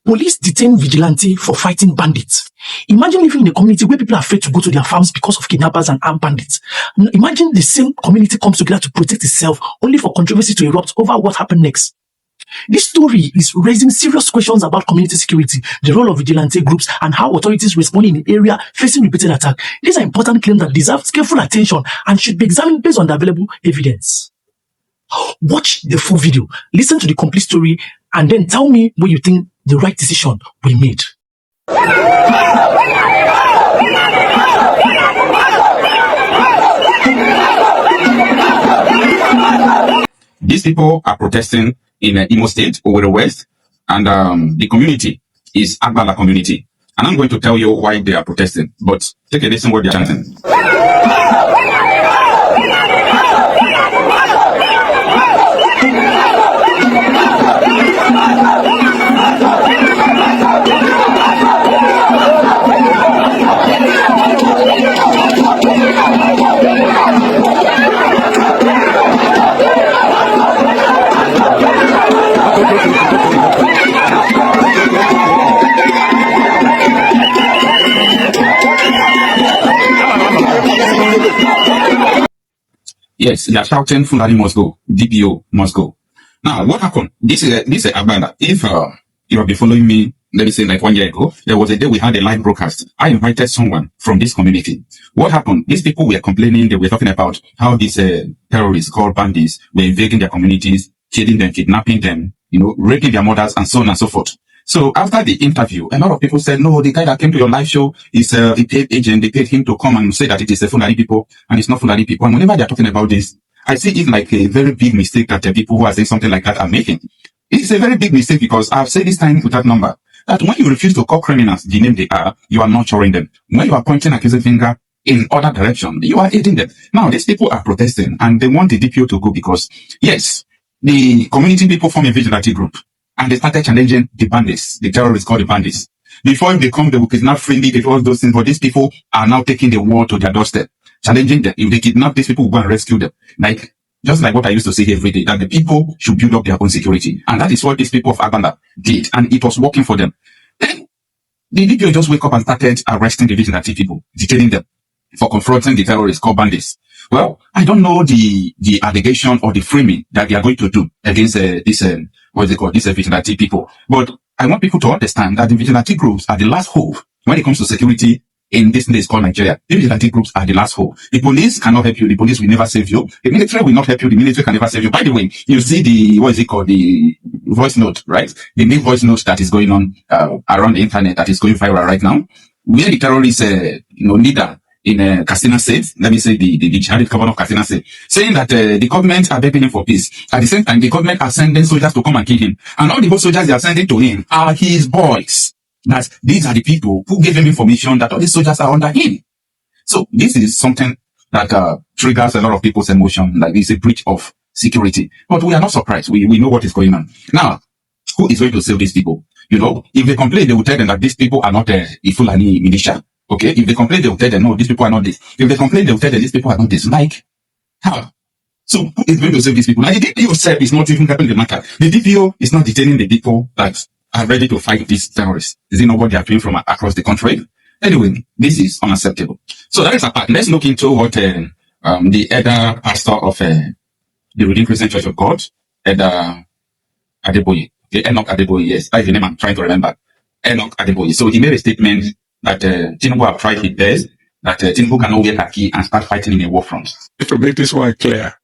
Police detain vigilante for fighting bandits. Imagine living in a community where people are afraid to go to their farms because of kidnappers and armed bandits. Imagine the same community comes together to protect itself, only for controversy to erupt over what happened next. This story is raising serious questions about community security, the role of vigilante groups, and how authorities respond in an area facing repeated attack. These are important claims that deserve careful attention and should be examined based on the available evidence. Watch the full video, listen to the complete story, and then tell me what you think the right decision we made. These people are protesting in Imo State, Owerri West, and the community is Agbala community. And I'm going to tell you why they are protesting, but take a listen what they are chanting. Yes, they are shouting Fulani must go, DPO must go. Now, what happened? This is Agbada. If you have been following me, let me say like 1 year ago, there was a day we had a live broadcast. I invited someone from this community. What happened? These people were complaining, they were talking about how these terrorists called bandits were invading their communities, killing them, kidnapping them, raping their mothers, and so on and so forth. So after the interview, a lot of people said, no, the guy that came to your live show is a paid agent. They paid him to come and say that it is a Fulani people and it's not Fulani people. And whenever they're talking about this, I see it like a very big mistake that the people who are saying something like that are making. It's a very big mistake because I've said this time without number that when you refuse to call criminals the name they are, you are nurturing them. When you are pointing accusing finger in other direction, you are aiding them. Now, these people are protesting and they want the DPO to go because, yes, the community people form a vigilante group. And they started challenging the bandits, the terrorists called the bandits. Before they come, they will kidnap freely, they do all those things, but these people are now taking the war to their doorstep, challenging them. If they kidnap these people, will go and rescue them. Just like what I used to say every day, that the people should build up their own security. And that is what these people of Agbada did, and it was working for them. Then, the DPO just wake up and started arresting the vigilante people, detaining them for confronting the terrorists called bandits. Well, I don't know the allegation or the framing that they are going to do against these vigilante people. But I want people to understand that the vigilante groups are the last hope when it comes to security in this place called Nigeria. The vigilante groups are the last hope. The police cannot help you. The police will never save you. The military will not help you. The military can never save you. By the way, you see the voice note, right? The new voice note that is going on around the internet that is going viral right now, where the terrorist leader in Katsina State, let me say the jihadist governor of Katsina State, saying that the government are begging him for peace. At the same time, the government are sending soldiers to come and kill him. And all the whole soldiers they are sending to him are his boys. That these are the people who gave him information that all these soldiers are under him. So this is something that triggers a lot of people's emotion, like this is a breach of security. But we are not surprised. We know what is going on. Now, who is going to save these people? If they complain, they will tell them that these people are not a Fulani militia. Okay, if they complain, they will tell them, no, these people are not this. If they complain, they will tell them, these people are not this. Like, how? So, who is going to save these people? Now, the DPO itself is not even helping the matter. The DPO is not detaining the people that are ready to fight these terrorists. Is it not what they are doing from across the country? Anyway, this is unacceptable. So, that is apart. Let's look into what the elder pastor of the Redeemed Christian Church of God, Elder Adeboye, Enoch Adeboye, yes, that's the name I'm trying to remember. Enoch Adeboye. So, he made a statement that Tinubu have tried his best, that Tinubu cannot wear khaki and start fighting in a war front. To make this one clear,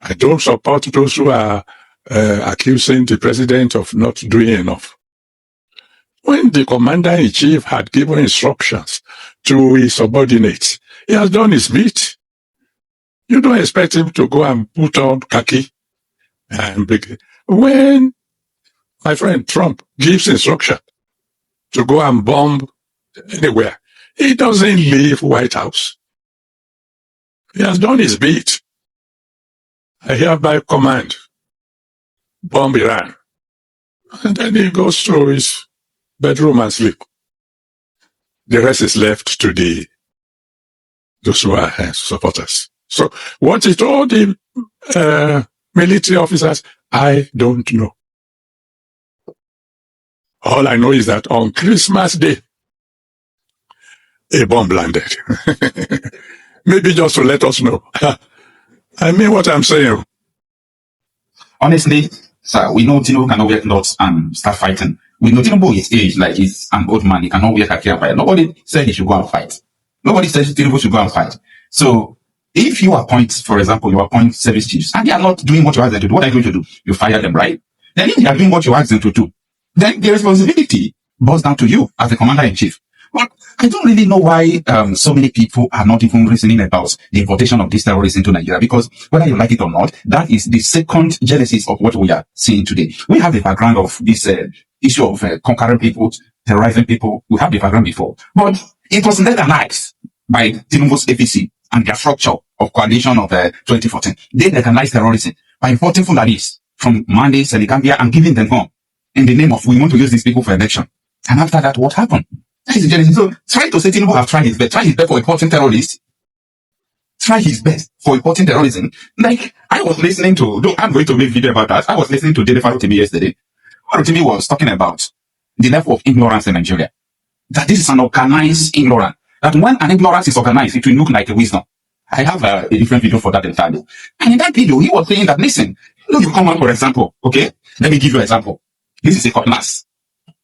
I don't support those who are accusing the president of not doing enough. When the commander-in-chief had given instructions to his subordinates, he has done his bit. You don't expect him to go and put on khaki. When my friend Trump gives instruction to go and bomb anywhere, he doesn't leave White House. He has done his bit. I hereby command, bomb Iran. And then he goes to his bedroom and sleep. The rest is left to those who are supporters. So what he told the military officers, I don't know. All I know is that on Christmas Day, a bomb landed. Maybe just to let us know. I mean what I'm saying. Honestly, sir, we know Tinubu cannot wear clothes and start fighting. We know Tinubu is aged, like he's an old man. He cannot wear kaki and fight. Nobody said he should go and fight. Nobody said Tinubu should go and fight. So, if you appoint, for example, you appoint service chiefs, and they are not doing what you ask them to do, what are you going to do? You fire them, right? Then if they are doing what you ask them to do, then the responsibility boils down to you as the commander-in-chief. But I don't really know why so many people are not even reasoning about the importation of these terrorists into Nigeria, because whether you like it or not, that is the second genesis of what we are seeing today. We have the background of this issue of conquering people, terrorizing people. We have the background before. But it was legalized by Tinubu's APC and their structure of coalition of 2014. They legalized terrorism by importing Fulanis from Mali, Senegambia, and giving them home in the name of, we want to use these people for election. And after that, what happened? That is the genesis. So, try to say Tinubu have tried his best. Try his best for importing terrorists. Try his best for importing terrorism. Like, I was listening to, though I'm going to make a video about that. I was listening to Dede Farotimi yesterday. Farotimi was talking about the level of ignorance in Nigeria. That this is an organized ignorance. That when an ignorance is organized, it will look like a wisdom. I have a different video for that entirely. And in that video, he was saying that, listen, you come out, for example, okay? Let me give you an example. This is a cutlass.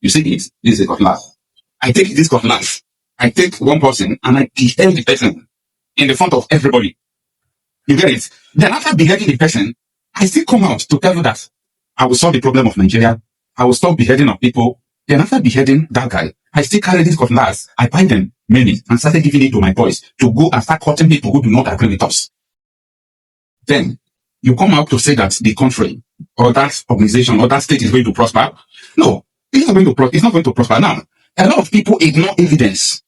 You see it? This is a cutlass. I take this cutlass. I take one person and I behead the person in the front of everybody. You get it? Then after beheading the person, I still come out to tell you that I will solve the problem of Nigeria. I will stop beheading of people. Then after beheading that guy, I still carry this cutlass. I buy them many and started giving it to my boys to go and start cutting people who do not agree with us. Then you come out to say that the country or that organization or that state is going to prosper. No, it's not going to it's not going to prosper. Now, a lot of people ignore evidence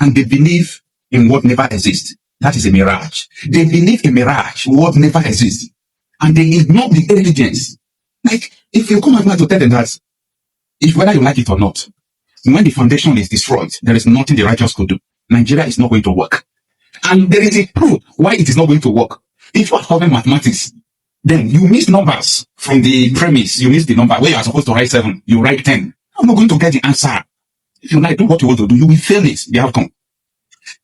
and they believe in what never exists. That is a mirage. They believe in mirage, what never exists. And they ignore the evidence. Like, if you come out to tell them that, if whether you like it or not, when the foundation is destroyed, there is nothing the righteous could do. Nigeria is not going to work. And there is a proof why it is not going to work. If you are solving mathematics, then you miss numbers from the premise. You miss the number where you are supposed to write 7. You write 10. I'm not going to get the answer. If you like do what you want to do, you will fail it, the outcome.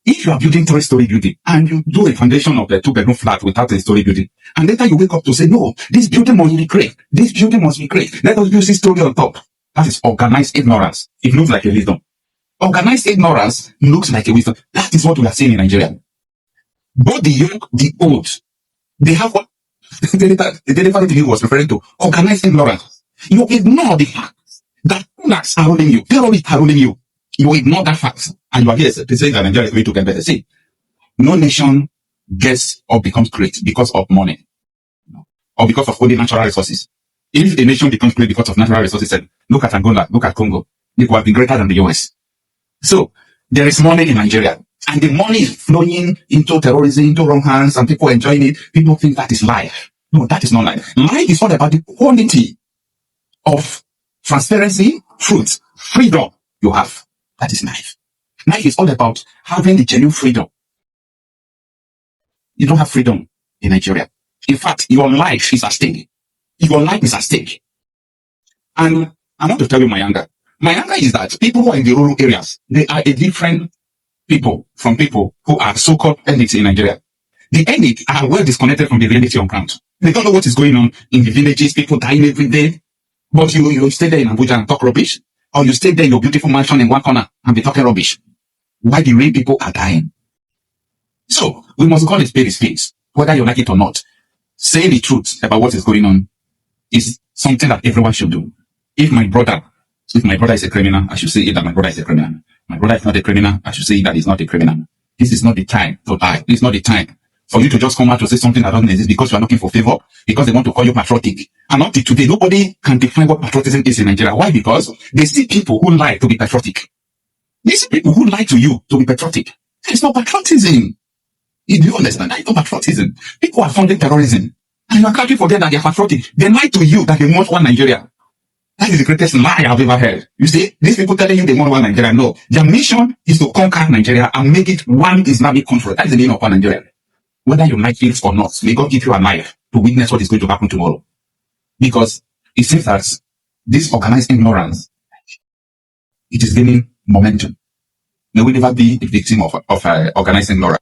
If you are building 3-story building and you do a foundation of a 2-bedroom flat without a story building, and later you wake up to say, no, this building must be great. This building must be great. Let us use this story on top. That is organized ignorance. It looks like a wisdom. Organized ignorance looks like a wisdom. That is what we are seeing in Nigeria. Both the young, the old, they have what the delivery was referring to. Organized ignorance. You ignore the fact that blacks are ruling you. Terrorists are ruling you. You ignore that fact. And you are here saying that Nigeria is going to get better. See, no nation gets or becomes great because of money or because of only natural resources. If a nation becomes great because of natural resources, look at Angola, look at Congo, they will have been greater than the US. So, there is money in Nigeria. And the money is flowing into terrorism, into wrong hands, and people enjoying it. People think that is life. No, that is not life. Life is all about the quality of transparency, truth, freedom you have. That is life. Life is all about having the genuine freedom. You don't have freedom in Nigeria. In fact, your life is at stake. Your life is at stake. And I want to tell you my anger. My anger is that people who are in the rural areas, they are a different people from people who are so-called elites in Nigeria. The elites are well disconnected from the reality on ground. They don't know what is going on in the villages, people dying every day. But you stay there in Abuja and talk rubbish. Or you stay there in your beautiful mansion in one corner and be talking rubbish. Why the real people are dying? So, we must call a spade, whether you like it or not. Saying the truth about what is going on is something that everyone should do. If my brother is a criminal, I should say that my brother is a criminal. My brother is not a criminal, I should say that he's not a criminal. This is not the time to lie. This is not the time for you to just come out to say something that doesn't exist because you are looking for favor, because they want to call you patriotic. And up to today, nobody can define what patriotism is in Nigeria. Why? Because they see people who lie to be patriotic. They see people who lie to you to be patriotic. It's not patriotism. Do you understand? That is not patriotism. People are funding terrorism. And you are trying to forget that they are patriotic. They lie to you that they want one Nigeria. That is the greatest lie I've ever heard. You see, these people telling you they want one Nigeria. No, their mission is to conquer Nigeria and make it one Islamic country. That is the meaning of one Nigeria. Whether you like it or not, may God give you a life to witness what is going to happen tomorrow. Because it seems that this organized ignorance it is gaining momentum. May we never be a victim of organizing Laura.